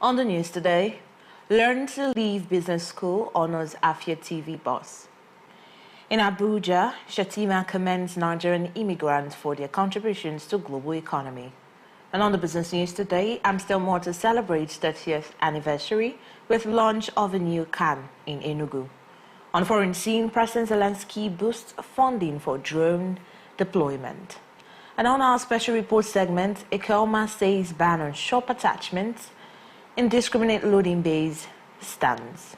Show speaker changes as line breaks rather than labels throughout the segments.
On the news today, Learn to Leave Business School honors Afia TV boss. In Abuja, Shatima commends Nigerian immigrants for their contributions to global economy. And on the business news today, Amstel Motors celebrates 30th anniversary with launch of a new can in Enugu. On foreign scene, President Zelensky boosts funding for drone deployment. And on our special report segment, Ekelma says ban on shop attachments, indiscriminate loading bays stands.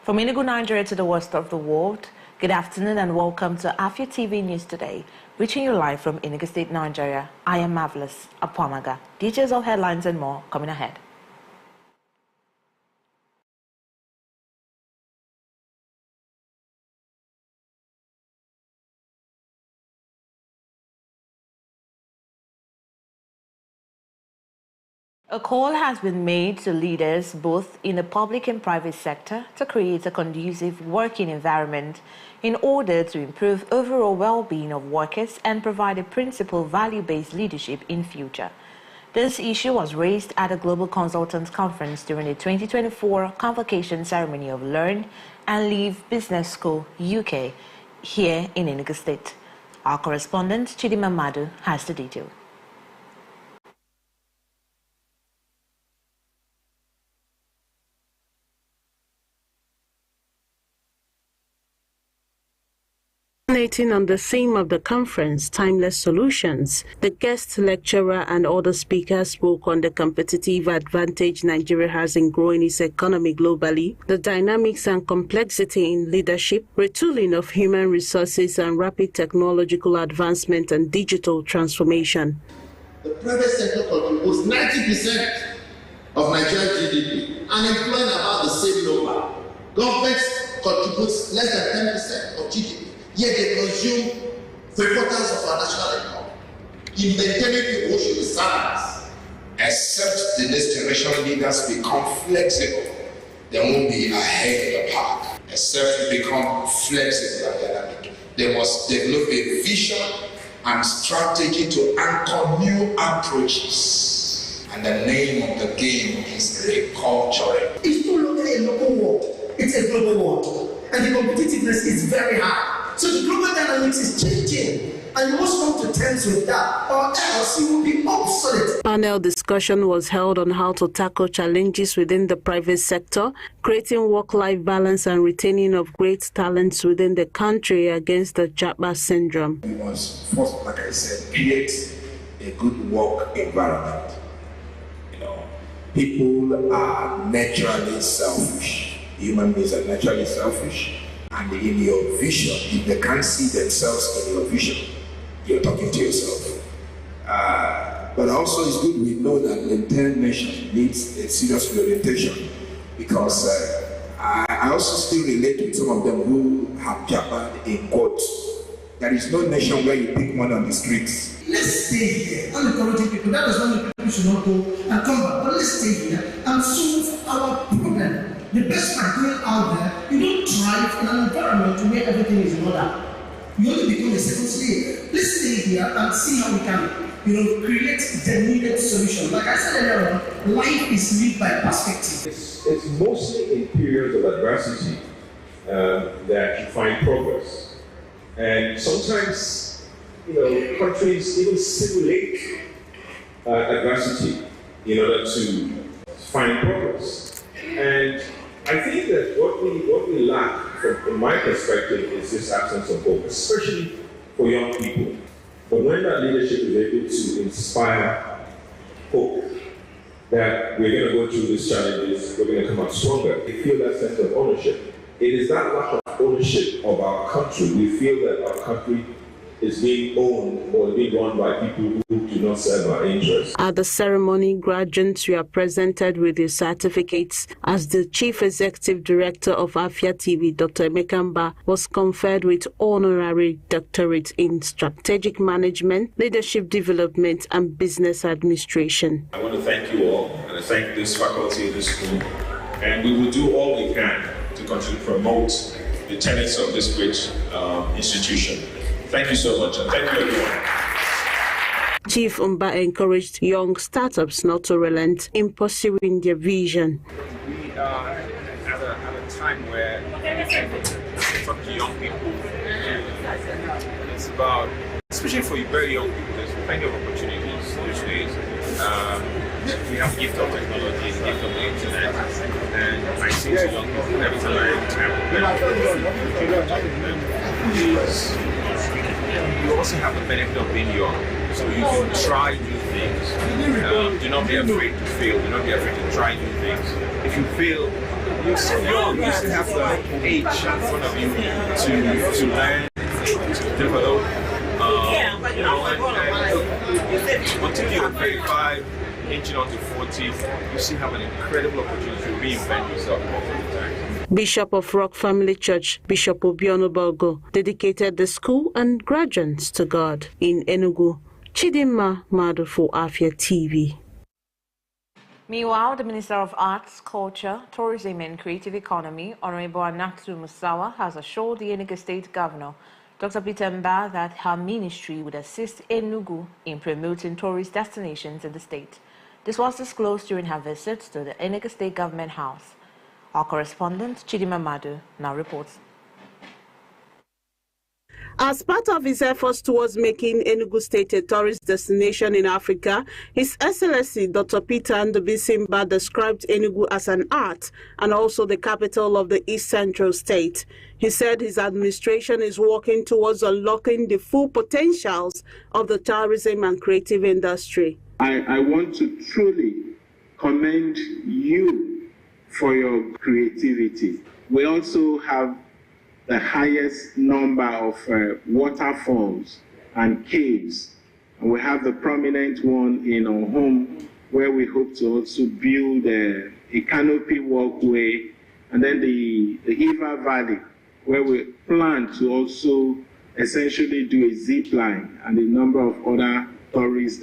From Enugu, Nigeria to the worst of the world, good afternoon and welcome to Afia TV News Today, reaching you live from Enugu State, Nigeria. I am Marvelous Apwamaga. Details of headlines and more coming ahead. A call has been made to leaders both in the public and private sector to create a conducive working environment in order to improve overall well-being of workers and provide a principled value-based leadership in future. This issue was raised at a Global Consultants Conference during the 2024 convocation ceremony of Learn and Leave Business School UK here in Enugu State. Our correspondent Chidima Madu has the detail.
On the theme of the conference, Timeless Solutions, the guest lecturer and other speakers spoke on the competitive advantage Nigeria has in growing its economy globally, the dynamics and complexity in leadership, retooling of human resources, and rapid technological advancement and digital transformation.
The private sector contributes 90% of Nigeria's GDP and employing about the same number. Government contributes less than 10% of GDP. Yet they consume 3/4 of our national income. In maintaining people should be servants.
Except the next generation leaders become flexible, they won't be ahead of the pack. Except they become flexible and dynamic, they must develop a vision and strategy to anchor new approaches. And the name of the game is reculturing.
It's no longer a local world, it's a global world. And the competitiveness is very high. So the global dynamics is changing, and you must come to terms with that, or else you will be obsolete.
Panel discussion was held on how to tackle challenges within the private sector, creating work-life balance and retaining of great talents within the country against the Japa syndrome.
We must first, like I said, create a good work environment. People are naturally selfish. Human beings are naturally selfish. And in your vision, if they can't see themselves in your vision, you're talking to yourself. But also it's good we know that the entire nation needs a serious reorientation, because I also still relate with some of them who have Japan in quotes. There is no nation where you pick money on the streets.
Let's stay here and encourage people. That does not mean people should not go and come back. But let's stay here and solve our problem. The best part going out there, you don't thrive in an environment where everything is in order. You only become a second slave. Let's stay here and see how we can, create the needed solution. Like I said earlier on, life is lived by perspective.
It's mostly in periods of adversity that you find progress. And sometimes, countries even simulate adversity in order to find progress. And I think that what we lack, from my perspective, is this absence of hope, especially for young people. But when that leadership is able to inspire hope that we're going to go through these challenges, we're going to come out stronger, we feel that sense of ownership. It is that lack of ownership of our country. We feel that our country is being owned or being run by people who do not serve our interests.
At the ceremony, graduates were presented with their certificates as the Chief Executive Director of Afia TV, Dr. Emeka was conferred with honorary doctorate in strategic management, leadership development, and business administration.
I want to thank you all, and I thank this faculty of this school, and we will do all we can to continue to promote the tenets of this great institution. Thank you so much, and thank you everyone.
Chief Umba encouraged young startups not to relent in pursuing their vision.
We are at a time where talk to young people, it's about, especially for very young people, there's plenty of opportunities these days. We have the gift of technology, the gift of the internet, and I say to young people every time I you also have the benefit of being young, so you can try new things. Do not be afraid to fail. Do not be afraid to try new things. If you fail, you're still young. You still have the age in front of you to learn, to develop. Until you're 35, inching on to 40, you still have an incredible opportunity to reinvent yourself multiple times.
Bishop of Rock Family Church, Bishop Obiano Bogo, dedicated the school and graduates to God in Enugu. Chidimma Madu for Afia TV.
Meanwhile, the Minister of Arts, Culture, Tourism and Creative Economy, Honorable Anatu Musawa, has assured the Enugu State Governor, Dr. Peter Mba, that her ministry would assist Enugu in promoting tourist destinations in the state. This was disclosed during her visit to the Enugu State Government House. Our correspondent, Chidimma Madu, now reports.
As part of his efforts towards making Enugu State a tourist destination in Africa, His Excellency Dr. Peter Ndubisi Mba described Enugu as an art and also the capital of the East Central State. He said his administration is working towards unlocking the full potentials of the tourism and creative industry.
I want to truly commend you for your creativity. We also have the highest number of waterfalls and caves. And we have the prominent one in our home where we hope to also build a canopy walkway, and then the Eva Valley where we plan to also essentially do a zip line and a number of other tourist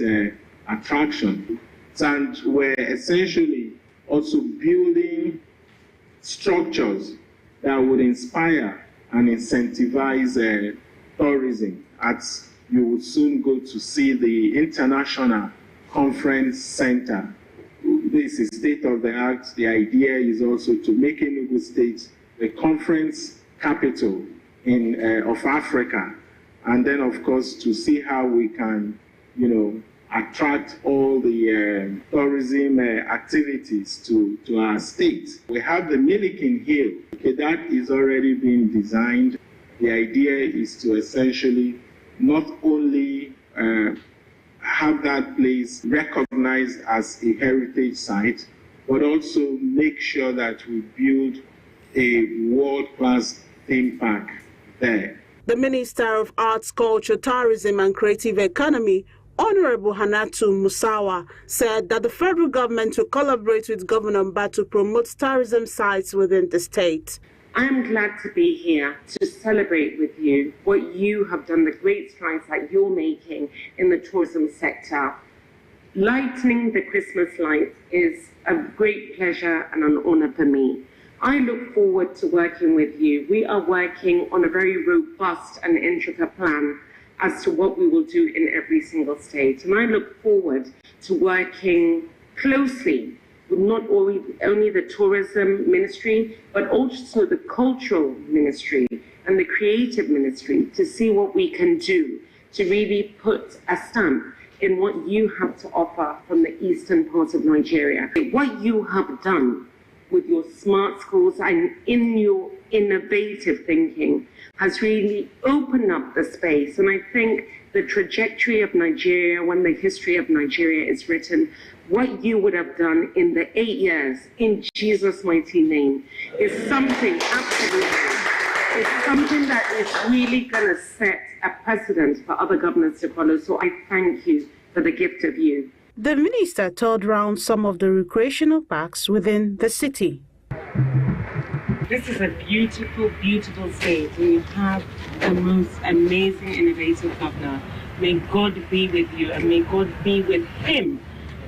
attractions. And we're essentially also building structures that would inspire and incentivize tourism. As you will soon go to see the International Conference Center. This is state of the art. The idea is also to make Enugu State the conference capital of Africa, and then of course to see how we can, attract all the tourism activities to our state. We have the Milliken Hill. Okay, that is already being designed. The idea is to essentially not only have that place recognized as a heritage site, but also make sure that we build a world-class theme park there.
The Minister of Arts, Culture, Tourism and Creative Economy, Honorable Hanatu Musawa, said that the federal government will collaborate with Governor Mba to promote tourism sites within the state.
I am glad to be here to celebrate with you what you have done, the great strides that you're making in the tourism sector. Lightening the Christmas lights is a great pleasure and an honor for me. I look forward to working with you. We are working on a very robust and intricate plan as to what we will do in every single state. And I look forward to working closely with not only the tourism ministry, but also the cultural ministry and the creative ministry to see what we can do to really put a stamp in what you have to offer from the eastern part of Nigeria. What you have done with your smart schools and in your innovative thinking has really opened up the space. And I think the trajectory of Nigeria, when the history of Nigeria is written, what you would have done in the 8 years, in Jesus' mighty name, is something absolutely, it's something that is really going to set a precedent for other governments to follow. So I thank you for the gift of you.
The minister toured round some of the recreational parks within the city.
This is a beautiful, beautiful state, and you have the most amazing, innovative governor. May God be with you, and may God be with him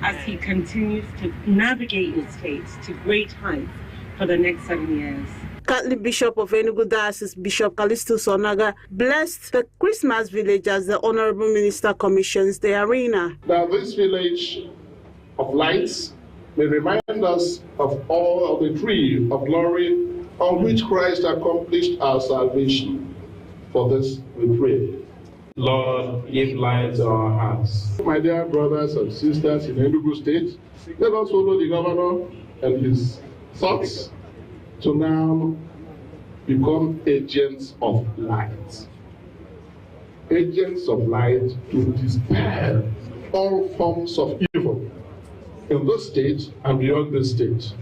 as he continues to navigate your state to great heights for the next 7 years.
Catholic Bishop of Enugu Diocese, Bishop Callistus Onaga, blessed the Christmas village as the Honorable Minister commissions the arena.
Now, this village of lights may remind us of all of the tree of glory on which Christ accomplished our salvation. For this we pray.
Lord, give light to our hearts.
My dear brothers and sisters in Enugu State, let us follow the governor and his thoughts to now become agents of light. Agents of light to dispel all forms of evil in this state and beyond this state.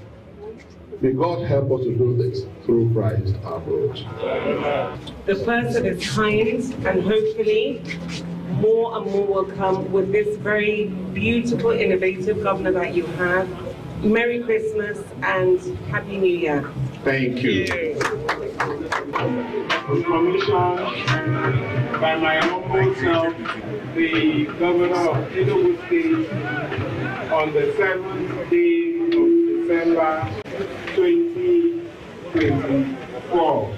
May God help us to do this through Christ our Lord.
The person is kind, and hopefully more and more will come with this very beautiful, innovative governor that you have. Merry Christmas and Happy New Year.
Thank you.
Commissioned by my humble self, the governor of Enugu State, on the 7th day of December 2024.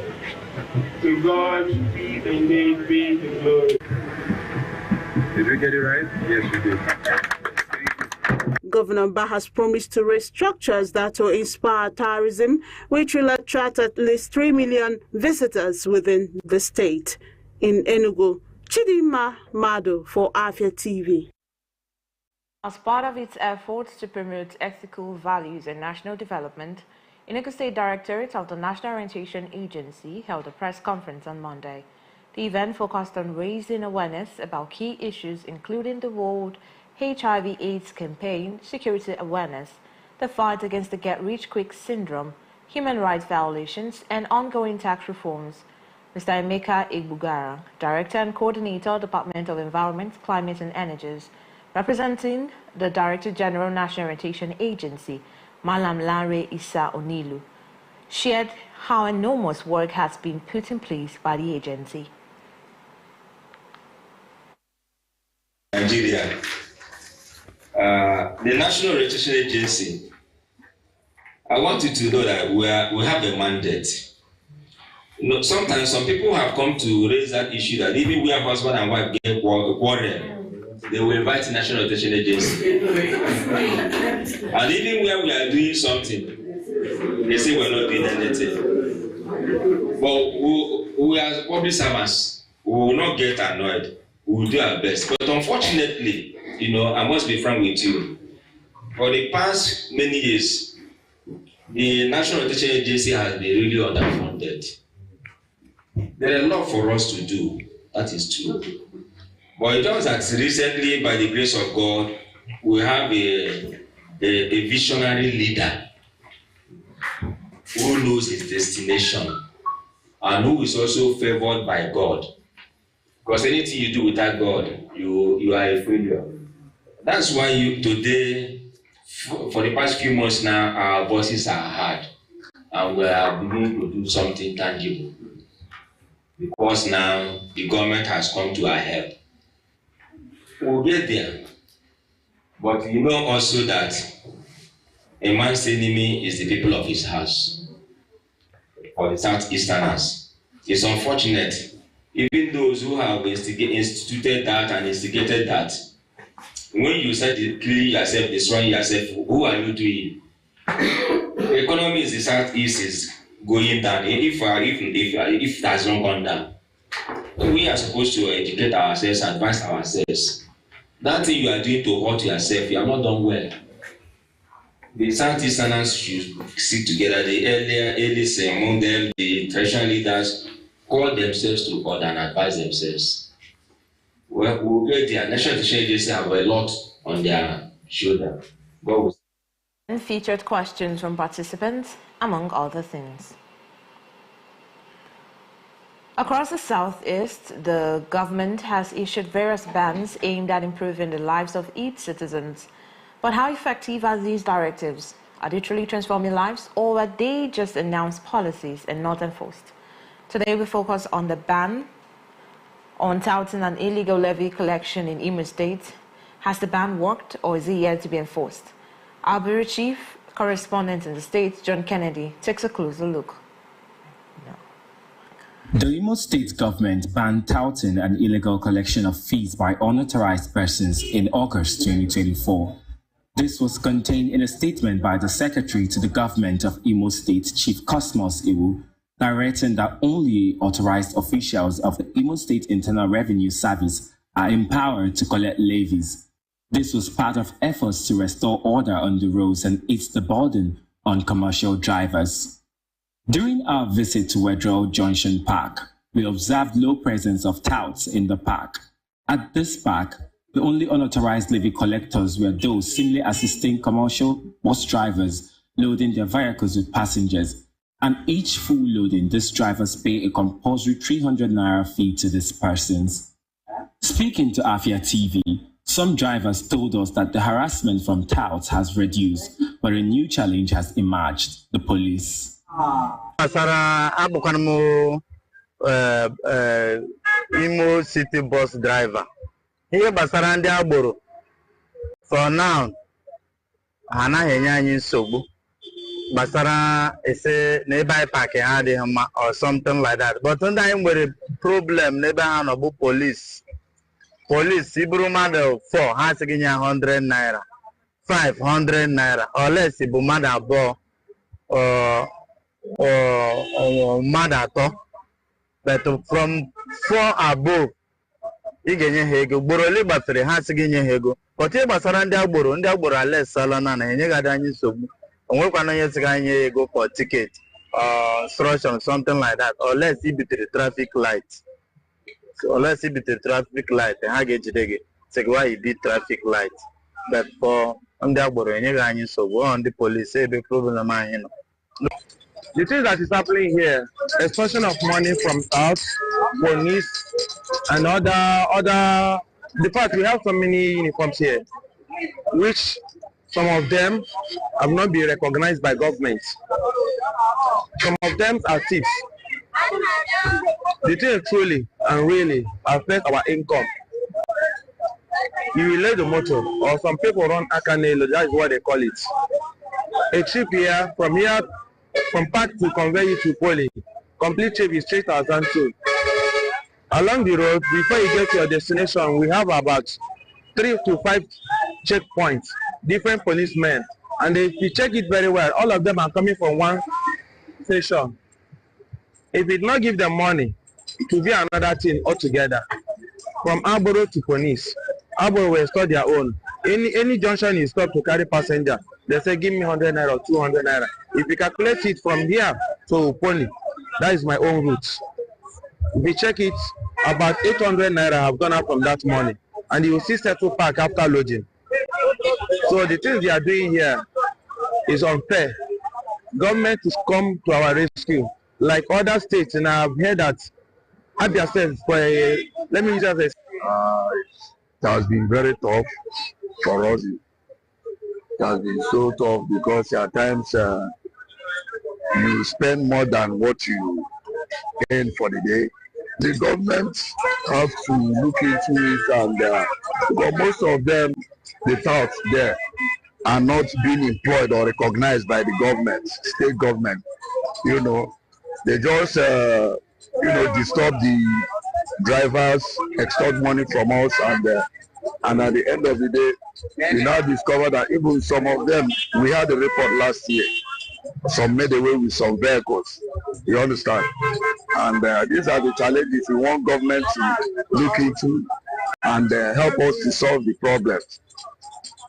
To God indeed be the glory.
Did we get it right? Yes, we did.
Governor Mbah has promised to raise structures that will inspire tourism, which will attract at least 3 million visitors within the state. In Enugu, Chidima Mado for Afia TV.
As part of its efforts to promote ethical values and national development, Enugu State Directorate of the National Orientation Agency held a press conference on Monday. The event focused on raising awareness about key issues including the World HIV/AIDS campaign, security awareness, the fight against the get-rich-quick syndrome, human rights violations, and ongoing tax reforms. Mr. Emeka Egbugara, Director and Coordinator, Department of Environment, Climate and Energies, representing the Director General National Orientation Agency, Malam Lanre Issa Onilu, shared how enormous work has been put in place by the agency.
Nigeria. The National Orientation Agency, I want you to know that we have a mandate. You know, sometimes some people have come to raise that issue that even we have husband and wife get quarrel, they will invite the National Orientation Agency. And even where we are doing something, they say we're not doing anything. But we as public servants, we will not get annoyed. We will do our best. But unfortunately, you know, I must be frank with you. For the past many years, the National Orientation Agency has been really underfunded. There are a lot for us to do. That is true. But it just that recently, by the grace of God, we have a visionary leader who knows his destination and who is also favored by God. Because anything you do without God, you are a failure. That's why today, for the past few months now, our voices are hard. And we are beginning to do something tangible. Because now the government has come to our help. We'll get there. But you know also that a man's enemy is the people of his house. For the Southeasterners. It's unfortunate. Even those who have instituted that and instigated that, when you start killing yourself, destroying yourself, who are you doing? The economy in the Southeast is going down. If it has not gone down, we are supposed to educate ourselves, advance ourselves. That thing you are doing to hurt yourself, you are not done well. The Southeasterners should sit together. The elders among them, the traditional leaders, call themselves to order and advise themselves. We'll get there. National Orientation Agency have a lot on their shoulder.
And featured questions from participants, among other things. Across the Southeast, the government has issued various bans aimed at improving the lives of its citizens. But how effective are these directives? Are they truly transforming lives, or are they just announced policies and not enforced? Today we focus on the ban on touting an illegal levy collection in Imo State. Has the ban worked, or is it yet to be enforced? Our bureau chief correspondent in the state, John Kennedy, takes a closer look.
The Imo State government banned touting and illegal collection of fees by unauthorized persons in August 2024. This was contained in a statement by the Secretary to the Government of Imo State, Chief Cosmos Iwu, directing that only authorized officials of the Imo State Internal Revenue Service are empowered to collect levies. This was part of efforts to restore order on the roads and ease the burden on commercial drivers. During our visit to Wedrell Junction Park, we observed low presence of touts in the park. At this park, the only unauthorized levy collectors were those simply assisting commercial bus drivers loading their vehicles with passengers, and each full loading, these drivers pay a compulsory 300 naira fee to these persons. Speaking to Afia TV, some drivers told us that the harassment from touts has reduced, but a new challenge has emerged: the police.
Imo City bus driver. Here basara ndị agboro. For now, anaghị enye anyị nsogbu. Basara ese n'ebe anyị paaki ha adịghị mma or something like that. But ndị anyị nwere problem n'ebe ha nọ bụ police. Police iburu mmadụ 4 ha sị gị nye 100 naira, 500 naira, or less bụ mmadụ abụọ mmadụ atọ. But from 4 above, you get your hego. Boroli battery has to get your hego. But you basara ndị agboro less salana na enye ga danyi so. Onwe kwa na yesi ga nye go for ticket, instruction, something like that, or less if the traffic light. So unless if the traffic light, ha ga jidege. Say why it be traffic light. But for ndị agboro enye ga anyi so go on the police say be problem ma you know.
The thing that is happening here, extortion of money from out, police, and other. The fact we have so many uniforms here, which some of them have not been recognized by government. Some of them are thieves. The thing truly and really affects our income. You relay the motor, or some people run akanelo, that's what they call it. A trip here, from park to convey you to Poli, complete trip is 3,002. Along the road, before you get to your destination, we have about 3 to 5 checkpoints, different policemen. And if you check it very well, all of them are coming from one station. If it not give them money, it will be another thing altogether. From Arboro to Police, Arboro will store their own. Any junction you stop to carry passenger, they say give me 100 naira or 200 naira. If you calculate it from here to Pony, that is my own route. If you check it, about 800 naira have gone out from that money, and you will see settle park after loading. So the things they are doing here is unfair. Government is come to our rescue, like other states, and I have heard that Afia says, let me just say,
it has been very tough for us. It has been so tough because at times you spend more than what you earn for the day. The government have to look into it, and because most of them, the touts there, are not being employed or recognized by the government, state government. You know, they just disturb the drivers, extort money from us, and at the end of the day, we now discover that even some of them, we had a report last year, some made away with some vehicles. You understand? And these are the challenges we want government to look into and help us to solve the problems.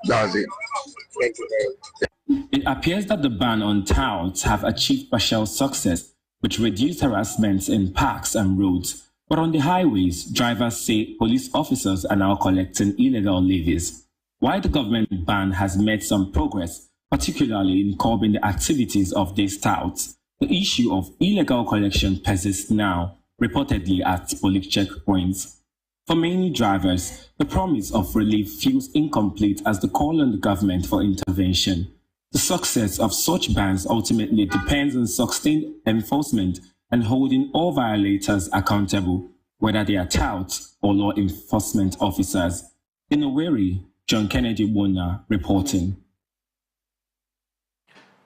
That's it.
It appears that the ban on touts have achieved partial success, with reduced harassments in parks and roads. But on the highways, drivers say police officers are now collecting illegal levies. While the government ban has made some progress, particularly in curbing the activities of these touts, the issue of illegal collection persists now, reportedly at police checkpoints. For many drivers, the promise of relief feels incomplete as the call on the government for intervention. The success of such bans ultimately depends on sustained enforcement and holding all violators accountable, whether they are touts or law enforcement officers. In Owerri, John Kennedy Wona reporting.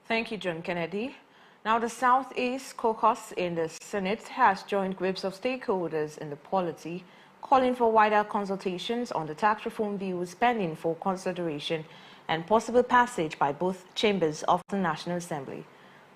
Thank you, John Kennedy. Now, the Southeast Caucus in the Senate has joined groups of stakeholders in the polity, calling for wider consultations on the tax reform bills pending for consideration and possible passage by both chambers of the National Assembly.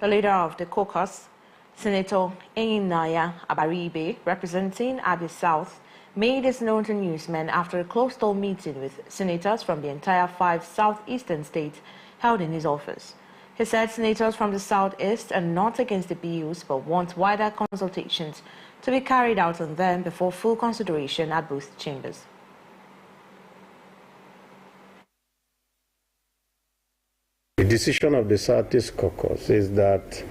The leader of the caucus, Senator Enyinaya Abaribe, representing Abia South, made this known to newsmen after a closed-door meeting with senators from the entire 5 southeastern states held in his office. He said senators from the southeast are not against the bills but want wider consultations to be carried out on them before full consideration at both chambers.
The decision of the Southeast Caucus is that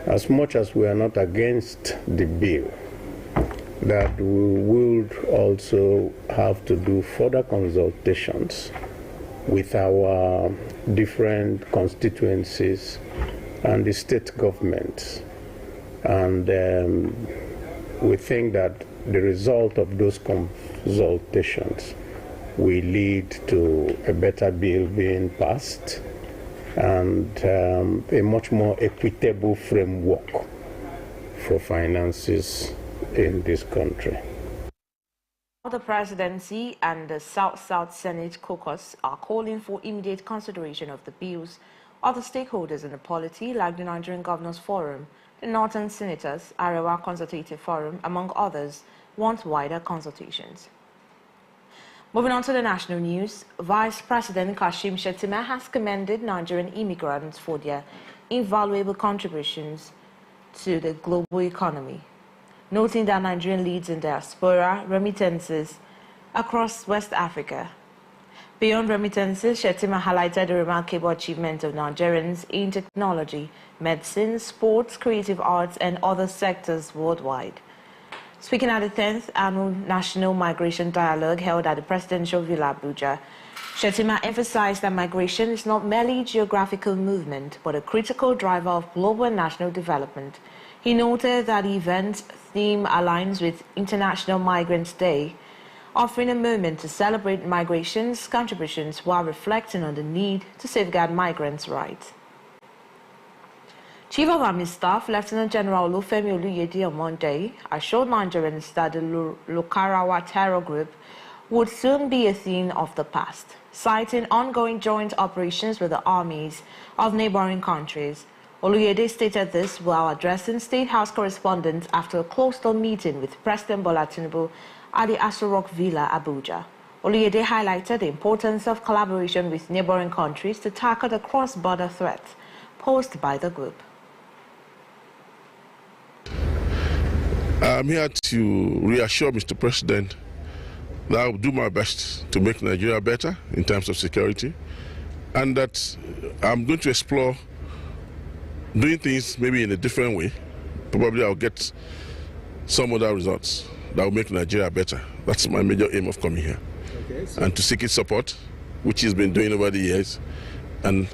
as much as we are not against the bill, that we would also have to do further consultations with our different constituencies and the state governments. And we think that the result of those consultations will lead to a better bill being passed and a much more equitable framework for finances in this country.
The presidency and the South-South Senate caucus are calling for immediate consideration of the bills. Other stakeholders in the polity, like the Nigerian Governors Forum, the Northern Senators, Arewa Consultative Forum, among others, want wider consultations. Moving on to the national news, Vice President Kashim Shettima has commended Nigerian immigrants for their invaluable contributions to the global economy, noting that Nigerian leads in diaspora remittances across West Africa. Beyond remittances, Shettima highlighted the remarkable achievement of Nigerians in technology, medicine, sports, creative arts, and other sectors worldwide. Speaking at the 10th Annual National Migration Dialogue held at the Presidential Villa Abuja, Shettima emphasized that migration is not merely geographical movement, but a critical driver of global and national development. He noted that the event's theme aligns with International Migrants' Day, offering a moment to celebrate migration's contributions while reflecting on the need to safeguard migrants' rights. Chief of Army Staff Lieutenant General Olufemi Oluyede on Monday assured Nigerians that the Lokarawa terror group would soon be a thing of the past, citing ongoing joint operations with the armies of neighboring countries. Oluyede stated this while addressing State House correspondents after a closed-door meeting with President Bola Tinubu at the Aso Rock Villa, Abuja. Oluyede highlighted the importance of collaboration with neighboring countries to tackle the cross-border threats posed by the group.
I'm here to reassure Mr. President that I will do my best to make Nigeria better in terms of security, and that I'm going to explore doing things maybe in a different way. Probably I'll get some other results that will make Nigeria better. That's my major aim of coming here. Okay, so and to seek his support, which he's been doing over the years, and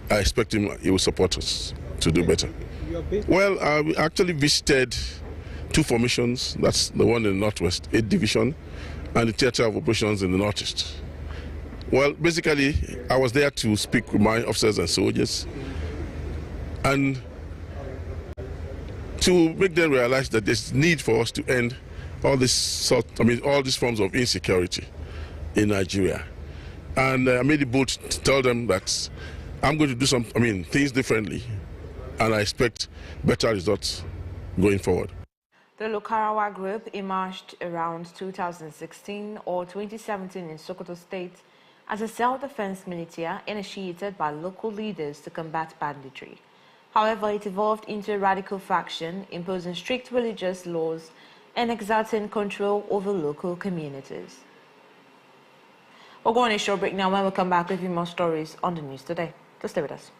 I expect he will support us to do better. Well, I actually visited 2 formations. That's the one in the Northwest, 8th Division, and the Theatre of Operations in the Northeast. Well, basically, I was there to speak with my officers and soldiers and to make them realize that there's need for us to end all these forms of insecurity in Nigeria. And I made it bold to tell them that I'm going to do things differently, and I expect better results going forward.
The Lokarawa group emerged around 2016 or 2017 in Sokoto State as a self-defense militia initiated by local leaders to combat banditry. However, it evolved into a radical faction, imposing strict religious laws and exerting control over local communities. We'll go on a short break now. When we come back, with more stories on the news today. Just stay with us.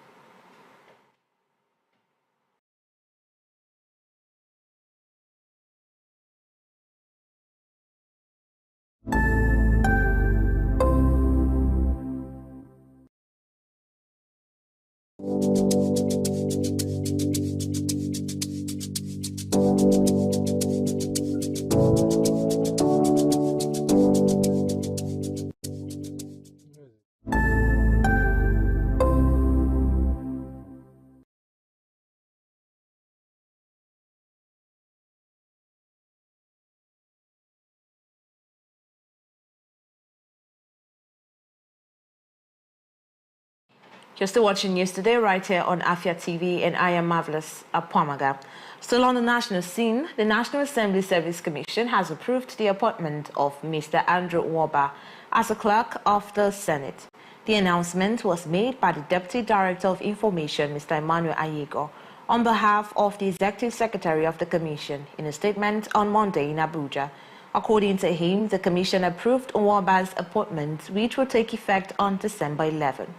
You're still watching News Today right here on Afia TV, and I am Marvelous Apwamaga. Still on the national scene, the National Assembly Service Commission has approved the appointment of Mr. Andrew Nwaba as a clerk of the Senate. The announcement was made by the Deputy Director of Information, Mr. Emmanuel Ayego, on behalf of the Executive Secretary of the Commission in a statement on Monday in Abuja. According to him, the Commission approved Nwaba's appointment, which will take effect on December 11.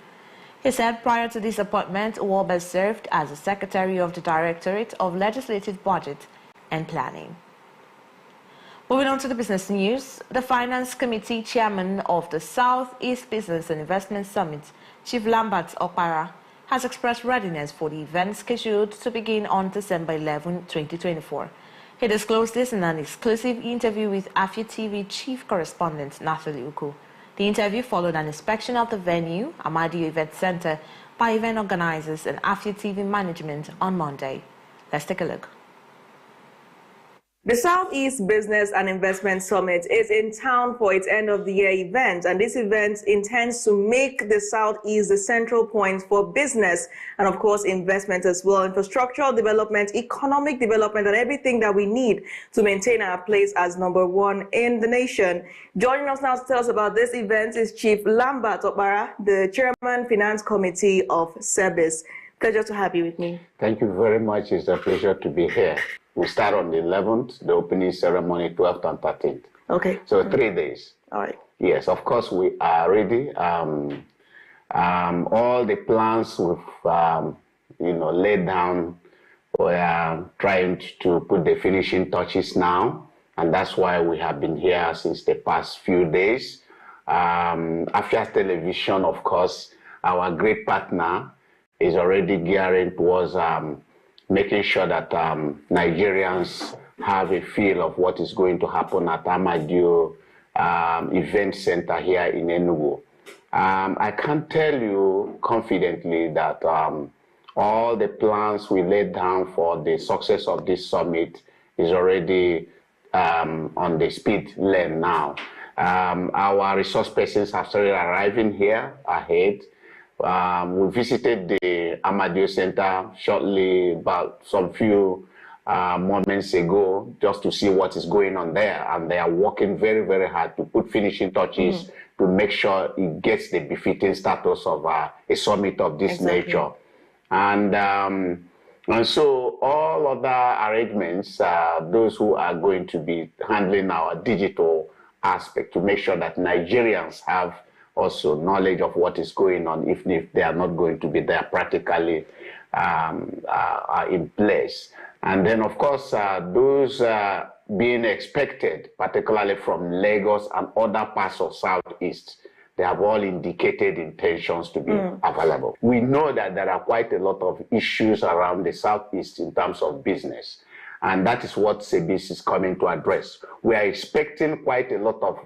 He said prior to this appointment, Nwaba served as the Secretary of the Directorate of Legislative Budget and Planning. Moving on to the business news, the Finance Committee Chairman of the Southeast Business and Investment Summit, Chief Lambert Okpara, has expressed readiness for the event scheduled to begin on December 11, 2024. He disclosed this in an exclusive interview with Afia TV Chief Correspondent Nathalie Uku. The interview followed an inspection of the venue, Amadio Event Center, by event organizers and Afia TV management on Monday. Let's take a look.
The Southeast Business and Investment Summit is in town for its end-of-the-year event, and this event intends to make the Southeast the central point for business and, of course, investment as well, infrastructural development, economic development, and everything that we need to maintain our place as #1 in the nation. Joining us now to tell us about this event is Chief Lambert Okpara, the Chairman Finance Committee of SEBIS. Pleasure to have you with me.
Thank you very much. It's a pleasure to be here. We start on the 11th, the opening ceremony, 12th and 13th.
Okay.
So 3 days.
All right.
Yes, of course, we are ready. All the plans we've, laid down, we are trying to put the finishing touches now. And that's why we have been here since the past few days. Afia Television, of course, our great partner, is already gearing towards making sure that Nigerians have a feel of what is going to happen at Amadio Event Center here in Enugu. I can tell you confidently that all the plans we laid down for the success of this summit is already on the speed lane now. Our resource persons have started arriving here ahead. We visited the Amadio Center shortly, about some few moments ago, just to see what is going on there. And they are working very, very hard to put finishing touches to make sure it gets the befitting status of a summit of this nature. And so all other arrangements, those who are going to be handling our digital aspect to make sure that Nigerians have also knowledge of what is going on, if they are not going to be there practically are in place. And then, of course, those being expected, particularly from Lagos and other parts of Southeast, they have all indicated intentions to be available. We know that there are quite a lot of issues around the Southeast in terms of business, and that is what SEBIS is coming to address. We are expecting quite a lot of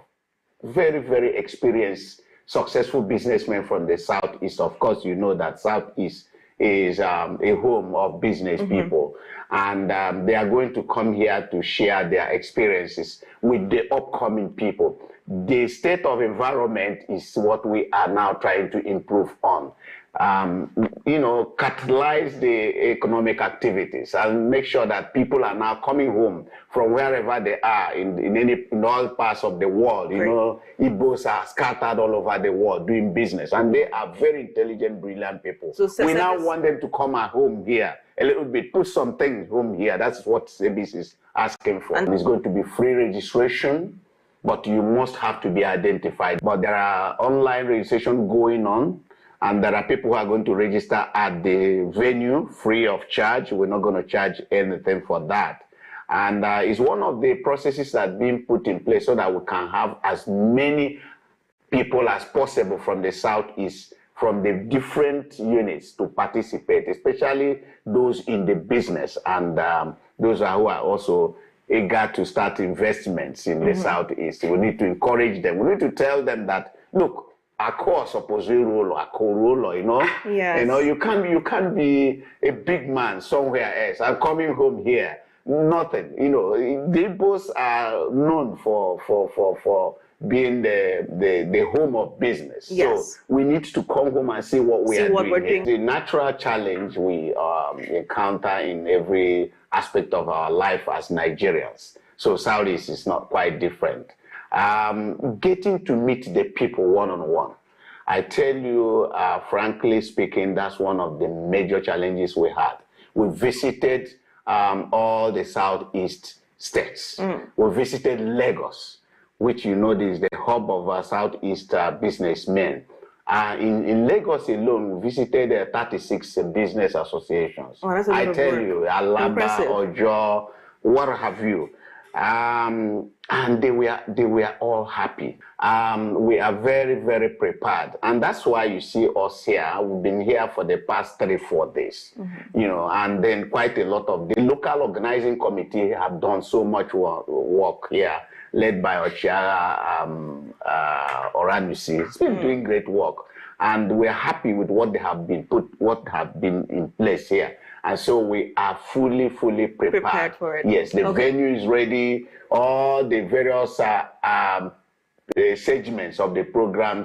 very, very experienced successful businessmen from the Southeast. Of course, you know that Southeast is a home of business people. And they are going to come here to share their experiences with the upcoming people. The state of environment is what we are now trying to improve on. Catalyze the economic activities and make sure that people are now coming home from wherever they are in all parts of the world. Igbos are scattered all over the world doing business, and they are very intelligent, brilliant people. So we now want them to come at home here a little bit, put some things home here. That's what SEBIS is asking for. And it's going to be free registration, but you must have to be identified. But there are online registration going on. And there are people who are going to register at the venue free of charge. We're not going to charge anything for that. And it's one of the processes that are being put in place so that we can have as many people as possible from the Southeast, from the different units to participate, especially those in the business and those who are also eager to start investments in the Southeast. We need to encourage them. We need to tell them that, look, a course opposite role or a co-role,
Yes.
You can't be a big man somewhere else. I'm coming home here. Nothing. The Igbos are known for being the home of business.
Yes.
So we need to come home and see what we are doing here.
Doing.
The natural challenge we encounter in every aspect of our life as Nigerians. So Southeast is not quite different. Getting to meet the people one-on-one. I tell you, frankly speaking, that's one of the major challenges we had. We visited all the Southeast states. We visited Lagos, which you know is the hub of our Southeast businessmen. In Lagos alone, we visited 36 business associations.
Oh, that's a
I tell
work.
you, Alaba,
Impressive.
Ojo, what have you. And they were all happy. We are very, very prepared. And that's why you see us here. We've been here for the past 3-4 days. You know, and then quite a lot of the local organizing committee have done so much work here, led by Ochiara Oranusi. It's been doing great work. And we're happy with what have been in place here. And so we are fully prepared
for it.
Yes, the venue is ready. All the various segments of the program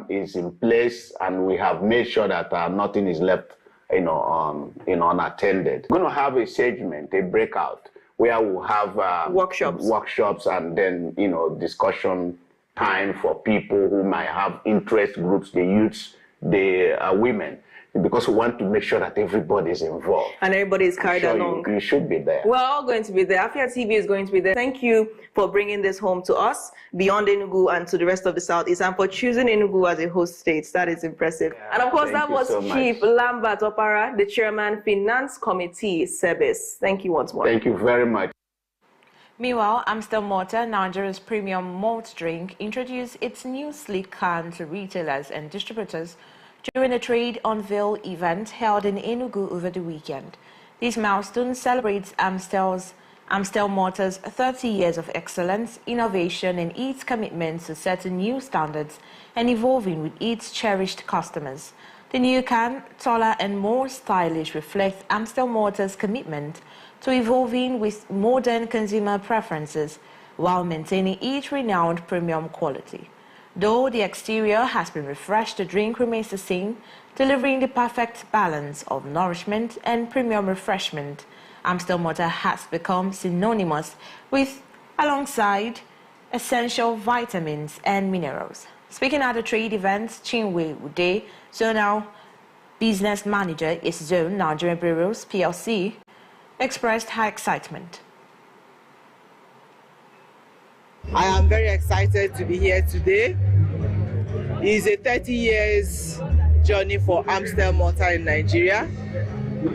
is in place, and we have made sure that nothing is left, unattended. We're going to have a segment, a breakout, where we'll have workshops, and then discussion time for people who might have interest groups, the youths, the women. Because we want to make sure that everybody is involved.
And everybody is carried along.
You should be there.
We're all going to be there. Afia TV is going to be there. Thank you for bringing this home to us, beyond Enugu and to the rest of the Southeast, and for choosing Enugu as a host state. That is impressive. Yeah, and of course, that was Chief Lambert Opara, the Chairman, Finance Committee Service. Thank you once more.
Thank you very much.
Meanwhile, Amstel Malta, Nigeria's premium malt drink, introduced its new sleek can to retailers and distributors during a trade unveil event held in Enugu over the weekend. This milestone celebrates Amstel Malta's 30 years of excellence, innovation, and its commitment to setting new standards and evolving with its cherished customers. The new can, taller and more stylish, reflects Amstel Malta's commitment to evolving with modern consumer preferences while maintaining its renowned premium quality. Though the exterior has been refreshed, the drink remains the same, delivering the perfect balance of nourishment and premium refreshment. Amstel Malta has become synonymous with, alongside, essential vitamins and minerals. Speaking at the trade event, Chinwe Ude, Zonal Business Manager is Zone Nigerian Breweries PLC, expressed her excitement.
I am very excited to be here today. It's a 30 years journey for Amstel Malta in Nigeria.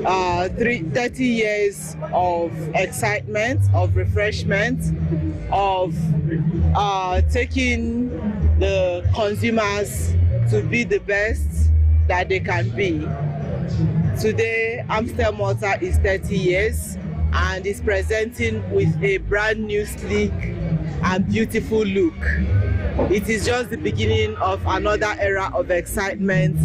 30 years of excitement, of refreshment, of taking the consumers to be the best that they can be. Today, Amstel Malta is 30 years and is presenting with a brand new, sleek and beautiful look. It is just the beginning of another era of excitement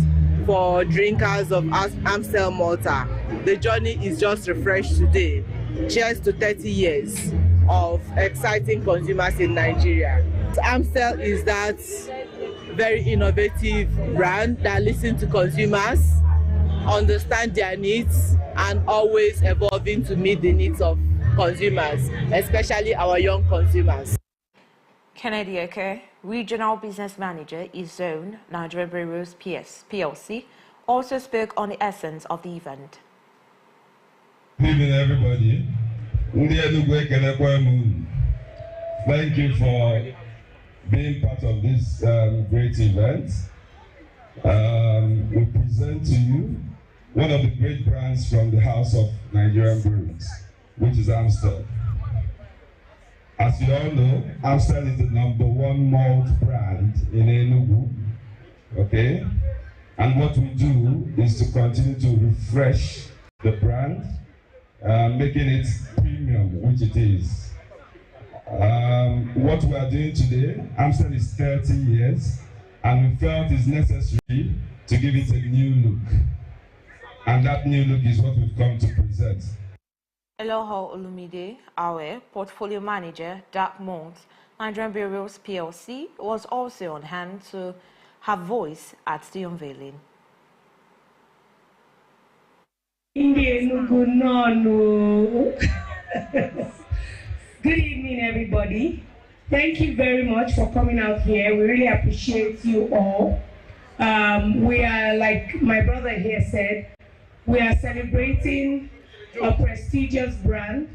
for drinkers of Amstel Malta. The journey is just refreshed today. Cheers to 30 years of exciting consumers in Nigeria. Amstel is that very innovative brand that listens to consumers, understand their needs, and always evolving to meet the needs of consumers, especially our young consumers.
Kennedy Eke, Regional Business Manager, Zone Nigerian Breweries PLC, also spoke on the essence of the event.
Good evening, everybody. Thank you for being part of this great event. We present to you one of the great brands from the House of Nigerian Breweries, which is Amstel. As you all know, Amstel is the #1 malt brand in Enugu, okay? And what we do is to continue to refresh the brand, making it premium, which it is. What we are doing today, Amstel is 30 years, and we felt it's necessary to give it a new look. And that new look is what we've come to present.
Eloho Olumide, our Portfolio Manager, Dark Malt, Nigerian Burials PLC was also on hand to have voice at the unveiling.
Enugu, no. Good evening, everybody. Thank you very much for coming out here. We really appreciate you all. We are, like my brother here said, we are celebrating a prestigious brand,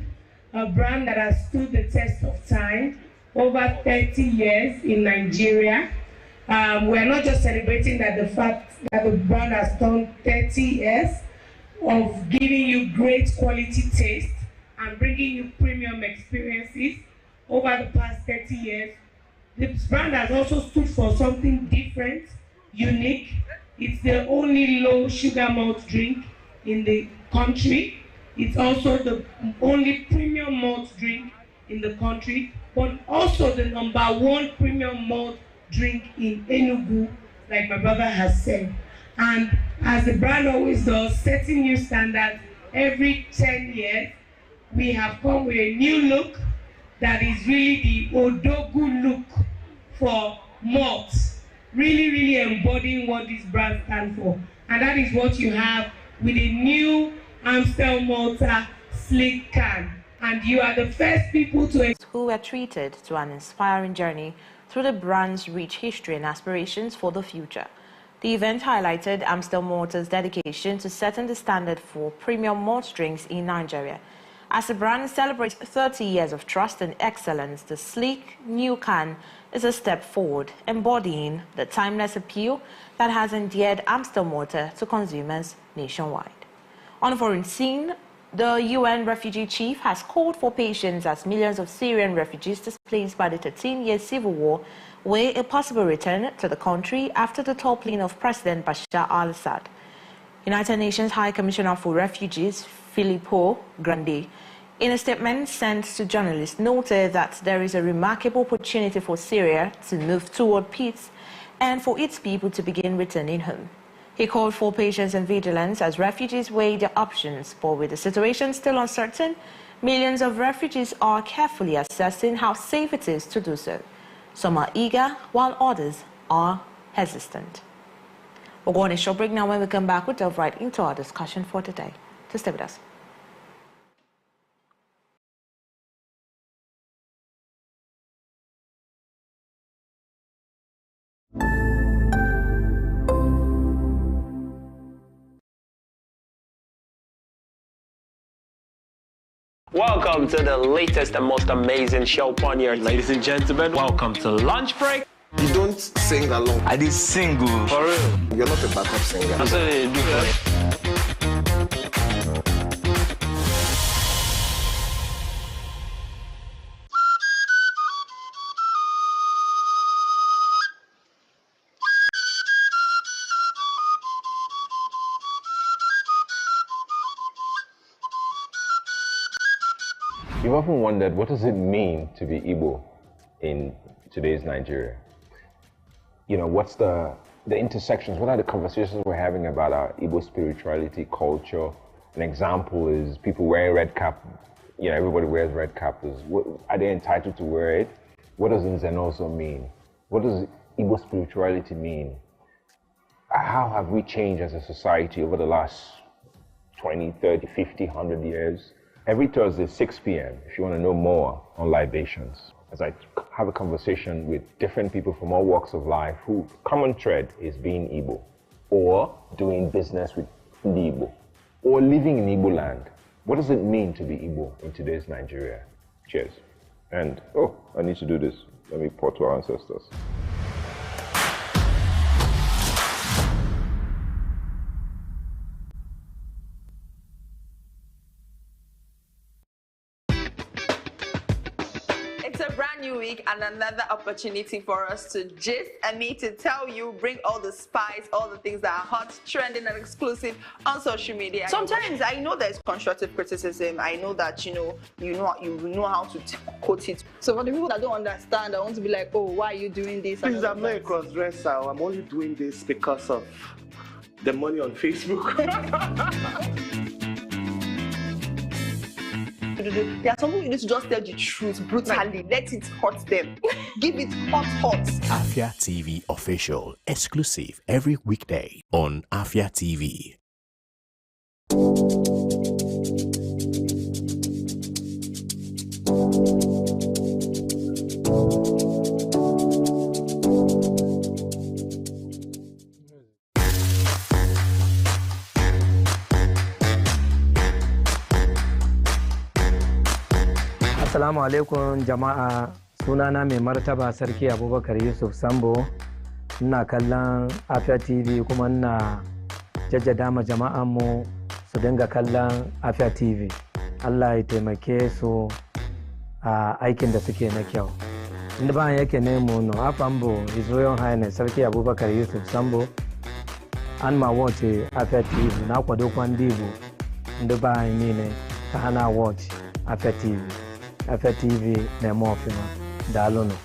a brand that has stood the test of time, over 30 years in Nigeria. We are not just celebrating that the fact that the brand has done 30 years of giving you great quality taste and bringing you premium experiences over the past 30 years. This brand has also stood for something different, unique. It's the only low sugar malt drink in the country. It's also the only premium malt drink in the country, but also the #1 premium malt drink in Enugu, like my brother has said. And as the brand always does, setting new standards every 10 years, we have come with a new look that is really the Odogu look for malt, really embodying what this brand stands for. And that is what you have with a new Amstel Malta sleek can. And you are the first people to
who were treated to an inspiring journey through the brand's rich history and aspirations for the future. The event highlighted Amstel Malta's dedication to setting the standard for premium malt drinks in Nigeria. As the brand celebrates 30 years of trust and excellence, the sleek new can is a step forward, embodying the timeless appeal that has endeared Amstel Malta to consumers nationwide. On the foreign scene, the UN refugee chief has called for patience as millions of Syrian refugees displaced by the 13-year civil war weigh a possible return to the country after the toppling of President Bashar al-Assad. United Nations High Commissioner for Refugees, Filippo Grandi, in a statement sent to journalists, noted that there is a remarkable opportunity for Syria to move toward peace and for its people to begin returning home. He called for patience and vigilance as refugees weigh their options, but with the situation still uncertain, millions of refugees are carefully assessing how safe it is to do so. Some are eager, while others are hesitant. We'll go on a short break now. When we come back, we'll delve right into our discussion for today. So stay with us.
Welcome to the latest and most amazing show on your ladies and gentlemen. Welcome to Lunch Break.
You don't sing along.
I did sing for real.
You're not a backup singer.
That's what they do for it.
You've often wondered, what does it mean to be Igbo in today's Nigeria? You know, what's the intersections? What are the conversations we're having about our Igbo spirituality, culture? An example is people wearing red cap. You know, everybody wears red cap. Are they entitled to wear it? What does Nzenozo mean? What does Igbo spirituality mean? How have we changed as a society over the last 20, 30, 50, 100 years? Every Thursday, 6 p.m., if you want to know more on libations, as I have a conversation with different people from all walks of life who common thread is being Igbo, or doing business with the Igbo, or living in Igbo land. What does it mean to be Igbo in today's Nigeria? Cheers. And, oh, I need to do this. Let me pour to our ancestors.
Week and another opportunity for us to gist and me to tell you, bring all the spice, all the things that are hot, trending and exclusive on social media. Sometimes I know there's constructive criticism. I know that you know how to quote it. So for the people that don't understand, I want to be like, oh, why are you doing this?
Please, I'm not a cross-dresser. I'm only doing this because of the money on Facebook.
There are some people you need to just tell the truth brutally. Let it hurt them. Give it hot.
Afia TV official, exclusive every weekday on Afia TV.
Assalamu alaikum jama'a, sunana mai martaba sarki Abubakar Yusuf Sambo. Ina kallon Afia TV kuma ina jaddada ma jama'an mu su dinga kallon Afia TV. Allah ya taimake su a aikin da suke na kyau. Inda ba yake ne mu no afambo His Royal Highness sarki Abubakar Yusuf Sambo an ma watch Afia TV na kwado kwandibu inda ba ni ne ka hana watch Afia TV. Afia TV na mo ofima dalono.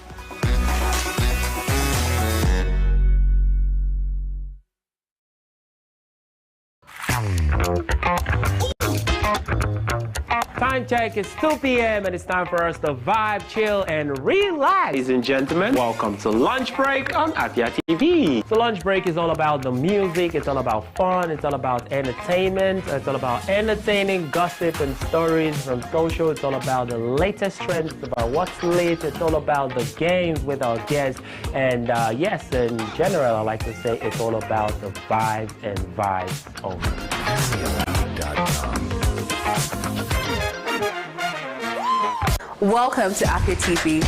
Time check, it's 2 p.m. and it's time for us to vibe, chill, and relax. Ladies and gentlemen, welcome to Lunch Break on Afia TV. So Lunch Break is all about the music, it's all about fun, it's all about entertainment, it's all about entertaining gossip and stories from social, it's all about the latest trends, it's about what's lit, it's all about the games with our guests, and yes, in general, I like to say it's all about the vibe and vibes only.
Welcome to Afia TV,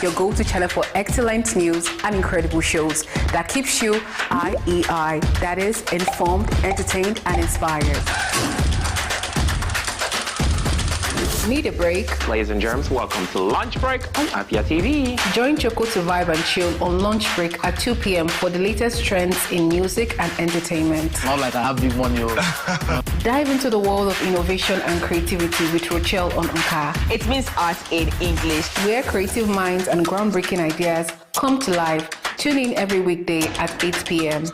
your go-to channel for excellent news and incredible shows that keeps you IEI, that is, informed, entertained, and inspired. Need a break?
Ladies and germs, welcome to Lunch Break on Afia TV.
Join Choco to vibe and chill on Lunch Break at 2 p.m. for the latest trends in music and entertainment.
Not like I have big money.
Dive into the world of innovation and creativity with Rochelle on Onka.
It means art in English.
Where creative minds and groundbreaking ideas come to life. Tune in every weekday at 8 p.m.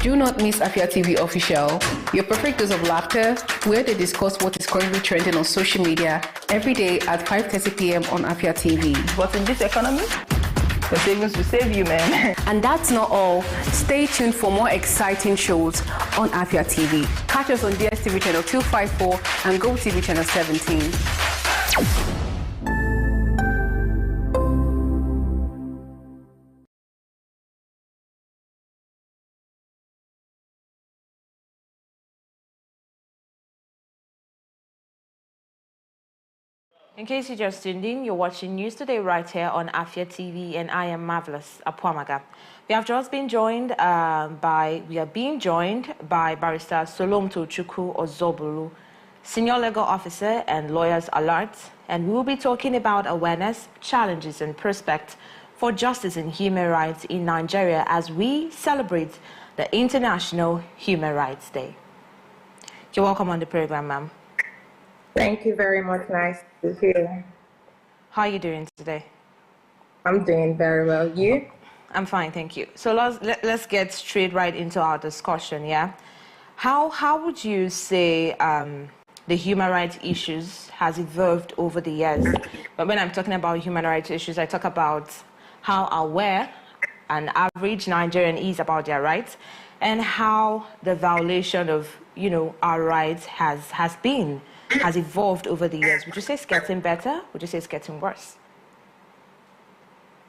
Do not miss Afia TV Official, your perfect dose of laughter, where they discuss what is currently trending on social media every day at 5:30 p.m. on Afia TV.
But in this economy, the savings will save you, man.
And that's not all. Stay tuned for more exciting shows on Afia TV. Catch us on DSTV channel 254 and GoTV channel 17.
In case you just tuned in, you're watching News Today right here on Afia TV, and I am Marvelous Apwamaga. We have just been joined by Barrister Solomto Chukwu Ozobulu, Senior Legal Officer and Lawyers Alert, and we will be talking about awareness, challenges, and prospects for justice and human rights in Nigeria as we celebrate the International Human Rights Day. You're welcome on the program, ma'am.
Thank you very much. Nice to be here.
How are you doing today?
I'm doing very well. You?
I'm fine, thank you. So let's get straight right into our discussion, yeah? How would you say the human rights issues has evolved over the years? But when I'm talking about human rights issues, I talk about how aware an average Nigerian is about their rights and how the violation of, our rights has evolved over the years. Would you say it's getting better? Would you say it's getting worse?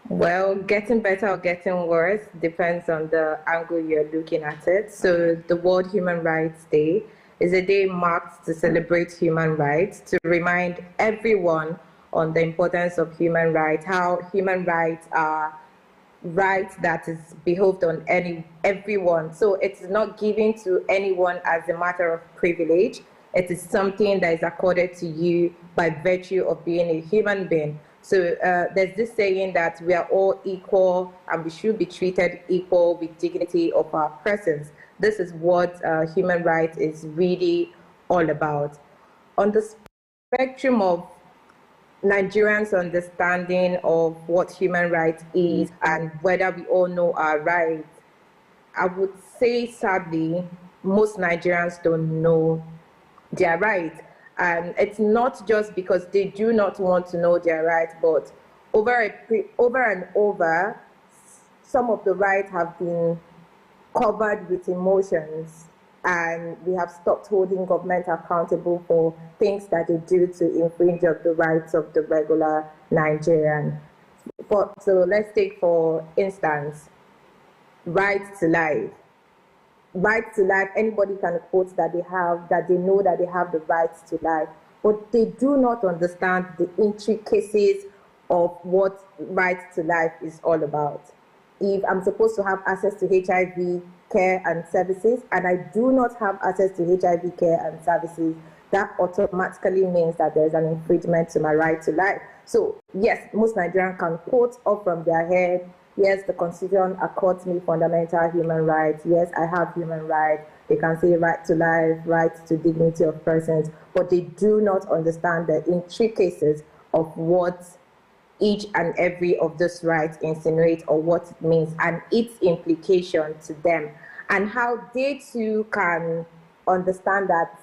Well, getting better or getting worse depends on the angle you're looking at it. So the World Human Rights Day is a day marked to celebrate human rights, to remind everyone on the importance of human rights, how human rights are rights that is behoved on everyone. So it's not given to anyone as a matter of privilege. It is something that is accorded to you by virtue of being a human being. So there's this saying that we are all equal and we should be treated equal with dignity of our persons. This is what human rights is really all about. On the spectrum of Nigerians' understanding of what human rights is and whether we all know our rights, I would say sadly, most Nigerians don't know their rights. And it's not just because they do not want to know their rights, but over and over, some of the rights have been covered with emotions, and we have stopped holding government accountable for things that they do to infringe of the rights of the regular Nigerian. So let's take, for instance, right to life. Right to life, anybody can quote that they know that they have the rights to life, but they do not understand the intricacies of what right to life is all about. If I'm supposed to have access to HIV care and services, and I do not have access to HIV care and services, that automatically means that there's an infringement to my right to life. So yes, most Nigerians can quote off from their head, yes, the Constitution accords me fundamental human rights. Yes, I have human rights. They can say right to life, right to dignity of persons, but they do not understand the intricacies of what each and every of those rights insinuate, or what it means and its implication to them, and how they too can understand that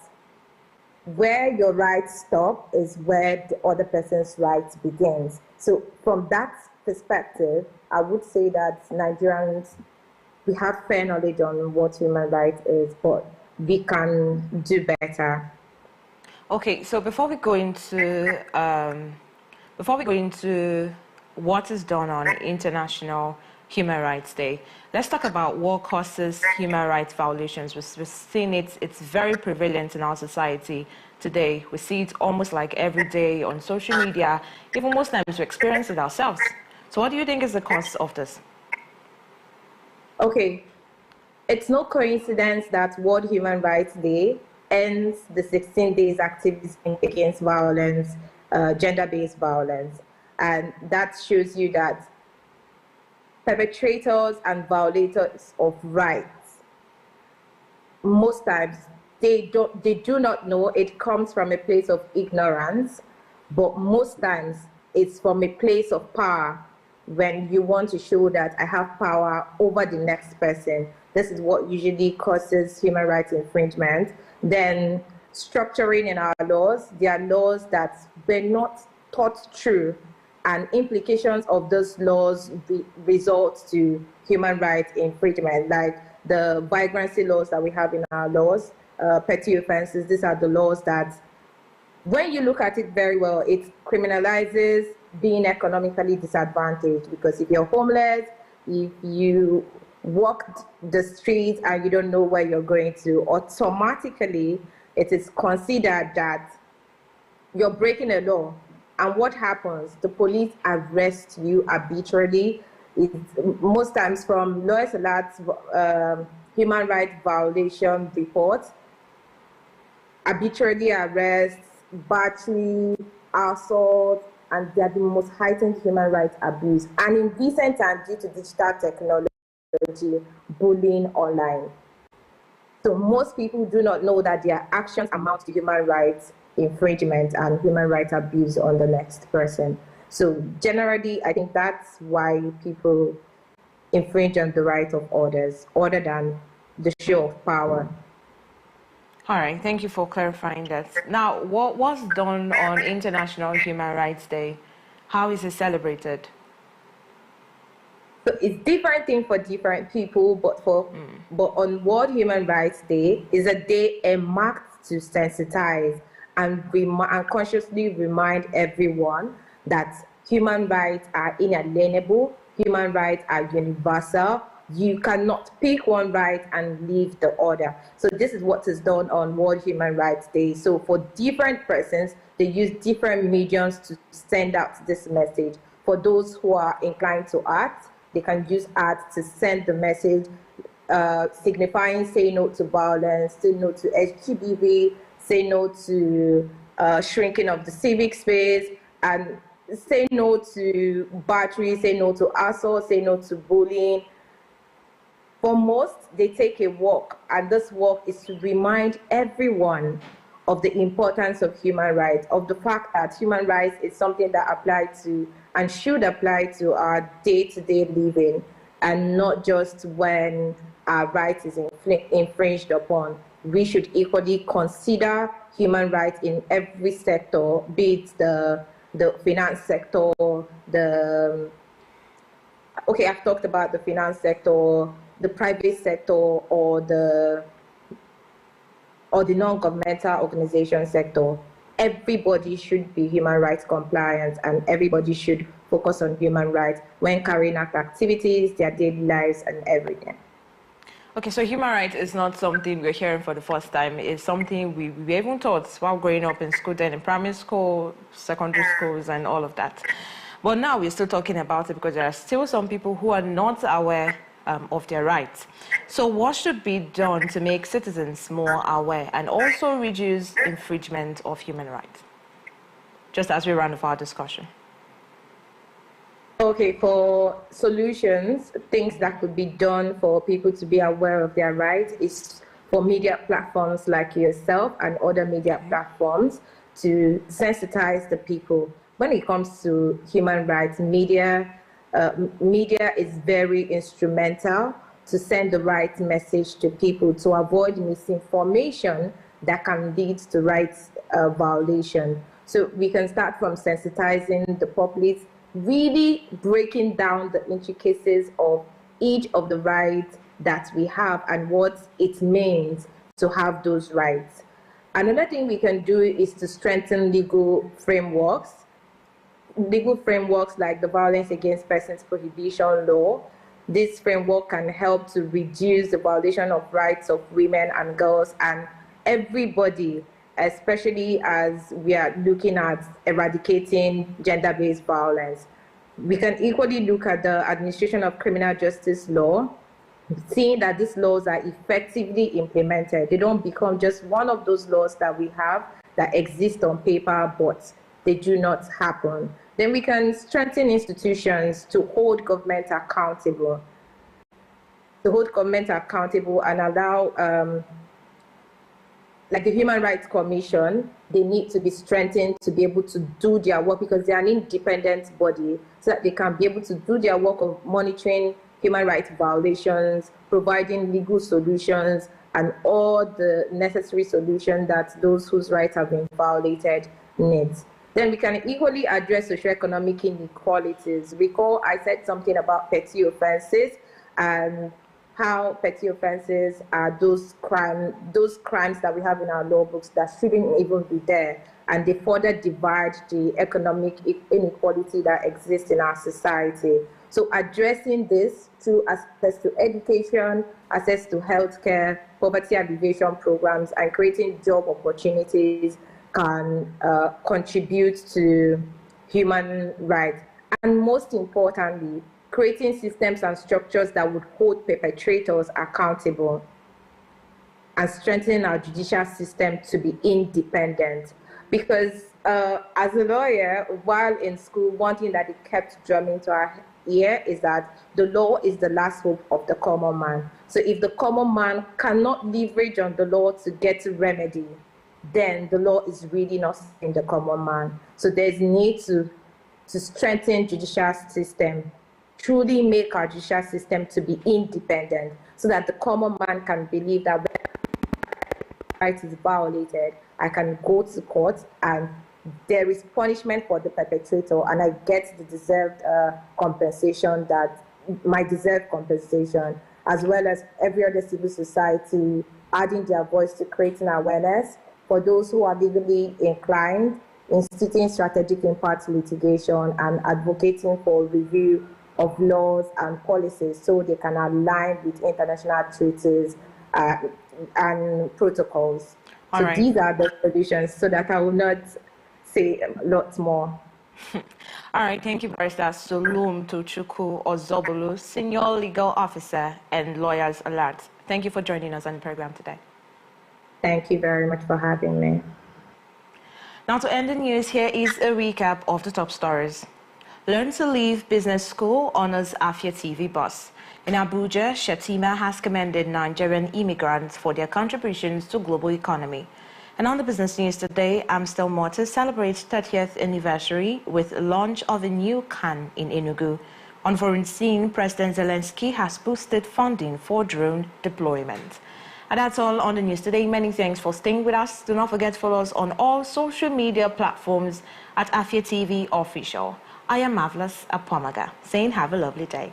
where your rights stop is where the other person's rights begins. So from that perspective, I would say that Nigerians, we have fair knowledge on what human rights is, but we can do better.
Okay, so before we go into what is done on International Human Rights Day, let's talk about what causes human rights violations. We're seeing it's very prevalent in our society today. We see it almost like every day on social media. Even most times we experience it ourselves. So what do you think is the cause of this?
Okay, it's no coincidence that World Human Rights Day ends the 16 days activism against violence, gender-based violence. And that shows you that perpetrators and violators of rights, most times they do not know. It comes from a place of ignorance, but most times it's from a place of power. When you want to show that I have power over the next person, this is what usually causes human rights infringement. Then structuring in our laws, there are laws that were not thought through, and implications of those laws result to human rights infringement, like the vagrancy laws that we have in our laws, petty offenses. These are the laws that, when you look at it very well, it criminalizes being economically disadvantaged, because if you're homeless, if you walk the streets and you don't know where you're going to, automatically it is considered that you're breaking a law. And what happens? The police arrest you arbitrarily. Most times from Lois Alert's human rights violation report, arbitrarily arrests, battery, assault, and they are the most heightened human rights abuse. And in recent times, due to digital technology, bullying online. So most people do not know that their actions amount to human rights infringement and human rights abuse on the next person. So generally, I think that's why people infringe on the rights of others, other than the show of power.
All right, thank you for clarifying that. Now, what was done on International Human Rights Day? How is it celebrated?
So it's different thing for different people, but on World Human Rights Day is a day marked to sensitize and consciously remind everyone that human rights are inalienable, human rights are universal. You cannot pick one right and leave the other. So this is what is done on World Human Rights Day. So for different persons, they use different mediums to send out this message. For those who are inclined to art, they can use art to send the message, signifying say no to violence, say no to HGBV, say no to shrinking of the civic space, and say no to battery, say no to assault, say no to bullying. For most, they take a walk, and this walk is to remind everyone of the importance of human rights, of the fact that human rights is something that applies to and should apply to our day-to-day living, and not just when our rights is infringed upon. we should equally consider human rights in every sector, be it the finance sector, I've talked about the finance sector, the private sector, or the non-governmental organization sector. Everybody should be human rights compliant, and everybody should focus on human rights when carrying out activities, their daily lives, and everything.
Okay, so human rights is not something we're hearing for the first time. It's something we even taught while growing up in school, then in primary school, secondary schools, and all of that. But now we're still talking about it because there are still some people who are not aware of their rights. So what should be done to make citizens more aware and also reduce infringement of human rights? Just as we round off our discussion.
Okay, for solutions, things that could be done for people to be aware of their rights is for media platforms like yourself and other media platforms to sensitize the people. When it comes to human rights, media is very instrumental to send the right message to people to avoid misinformation that can lead to rights violation. So we can start from sensitizing the public, really breaking down the intricacies of each of the rights that we have and what it means to have those rights. Another thing we can do is to strengthen legal frameworks like the Violence Against Persons Prohibition Law. This framework can help to reduce the violation of rights of women and girls and everybody, especially as we are looking at eradicating gender-based violence. We can equally look at the administration of criminal justice law, seeing that these laws are effectively implemented. They don't become just one of those laws that we have that exist on paper, but they do not happen. Then we can strengthen institutions to hold government accountable. And allow, like the Human Rights Commission, they need to be strengthened to be able to do their work because they are an independent body, so that they can be able to do their work of monitoring human rights violations, providing legal solutions, and all the necessary solutions that those whose rights have been violated need. Then we can equally address socioeconomic inequalities. Recall I said something about petty offenses and how petty offenses are those crimes that we have in our law books that shouldn't even be there, and they further divide the economic inequality that exists in our society. So addressing this through access to education, access to healthcare, poverty alleviation programs, and creating job opportunities can contribute to human rights. And most importantly, creating systems and structures that would hold perpetrators accountable and strengthening our judicial system to be independent. Because as a lawyer, while in school, one thing that it kept drumming to our ear is that the law is the last hope of the common man. So if the common man cannot leverage on the law to get a remedy, then the law is really not in the common man. So there's need to strengthen judicial system, truly make our judicial system to be independent, so that the common man can believe that when right is violated, I can go to court and there is punishment for the perpetrator, and I get the deserved compensation, as well as every other civil society adding their voice to creating awareness for those who are legally inclined, instituting strategic impact litigation, and advocating for review of laws and policies so they can align with international treaties and protocols. So these are the solutions, so that I will not say lots more.
All right, thank you, Barrister Solum Tochukwu Ozobulu, Senior Legal Officer and Lawyers Alert. Thank you for joining us on the program today.
Thank you very much for having me.
Now to end the news, here is a recap of the top stories. Learn to Leave Business School honors Afia TV boss. In Abuja, Shettima has commended Nigerian immigrants for their contributions to global economy. And on the business news today, Amstel Motors celebrates 30th anniversary with the launch of a new can in Enugu. On foreign scene, President Zelensky has boosted funding for drone deployment. And that's all on the news today. Many thanks for staying with us. Do not forget to follow us on all social media platforms at Afia TV Official. I am Marvelous Apomaga, saying have a lovely day.